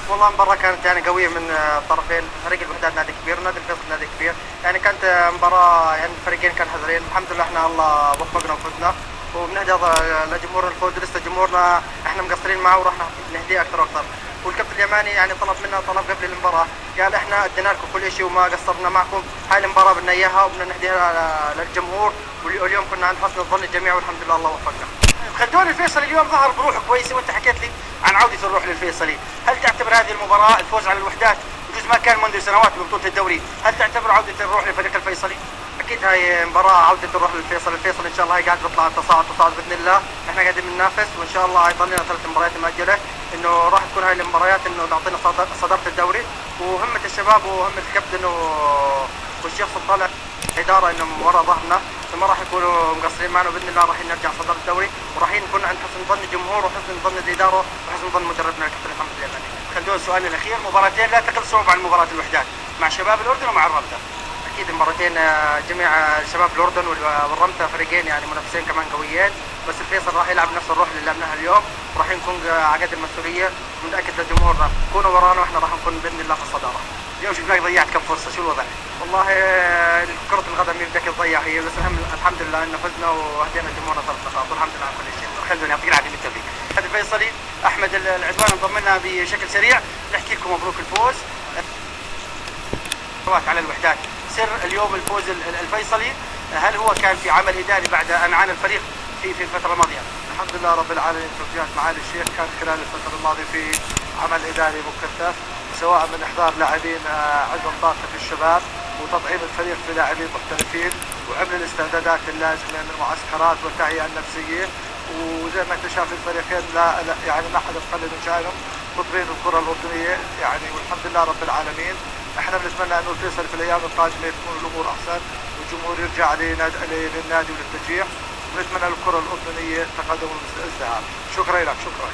والله المباراة كانت يعني قوية من طرفين. فريق الوحدات نادي كبير ونادي الفيصل نادي كبير، يعني كانت مباراة يعني الفريقين كانوا حذرين. الحمد لله احنا الله وفقنا وفزنا، وبنهدي لجمهور الفوز، لسه جمهورنا احنا مقصرين معه وراح نهديه اكثر واكثر. والكابتن اليماني يعني طلب منا طلب قبل المباراة، قال احنا ادينا لكم كل شيء وما قصرنا معكم، هاي المباراة بدنا اياها وبدنا نهديها للجمهور، واليوم كنا عند حسن الظن الجميع والحمد لله الله وفقنا. خلدوني الفيصلي اليوم ظهر بروح كويسه، وانت حكيت لي عن عوده الروح للفيصلي، هل تعتبر هذه المباراه الفوز على الوحدات بجوز ما كان منذ سنوات ببطوله الدوري، هل تعتبر عوده الروح لفريق الفيصلي؟ اكيد هاي مباراة عودة الروح للفيصل، الفيصل ان شاء الله هي قاعد بيطلع تصاعد باذن الله، احنا قاعدين بننافس وان شاء الله هيضل لنا 3 مباريات مؤجلة، انه راح تكون هاي المباريات انه تعطينا صدارة الدوري، وهمة الشباب وهمة الكابتن والشيخ سلطان الإدارة انهم ورا ظهرنا، ما راح يكونوا مقصرين معنا، باذن الله راح نرجع صدارة الدوري، وراح نكون عند حسن ظن الجمهور وحسن ظن الإدارة وحسن ظن مدربنا الكابتن محمد اليماني. خلدون سؤالنا الاخير، مباراتين لا تقل صعوبه عن مباراه الوحدات مع شباب الاردن ومع الرابطه. اكيد المباراتين جميع شباب الاردن والرمته فريقين يعني منافسين كمان قويين، بس الفيصل راح يلعب نفس الروح اللي لعبناها اليوم، وراح نكون على قد المسؤوليه، ونأكد لجمهورنا كونوا ورانا واحنا راح نكون باذن الله في الصداره. اليوم شفناك ضيعت كم فرصه، شو الوضع؟ والله كرة القدم بدك تضيع هي، بس الحمد لله انه فزنا وهدينا جمهورنا 3 نقاط والحمد لله على كل شيء. خلونا يعطيك العافيه بالتوفيق. هذا الفيصلي احمد العدوان انضم لنا بشكل سريع، نحكي لكم مبروك الفوز على الوحدات. سر اليوم الفوز الفيصلي، هل هو كان في عمل اداري بعد ان عانى الفريق في الفتره الماضيه؟ الحمد لله رب العالمين، توجيهات معالي الشيخ كان خلال الفتره الماضيه في عمل اداري مكثف، سواء من احضار لاعبين عندهم طاقه في الشباب، وتطعيم الفريق في لاعبين محترفين، وعمل الاستعدادات اللازمه من المعسكرات والتهيئه النفسيه، وزي ما انت شايف الفريقين لا يعني ما حدا مقلل من شأنهم، تطوير الكره الاردنيه يعني، والحمد لله رب العالمين. احنا بنتمنى انه الفيصل في الايام القادمه تكون الامور احسن، والجمهور يرجع للنادي وللتشجيع، ونتمنى الكره الاردنيه تقدم وازدهار. شكرا لك، شكرا.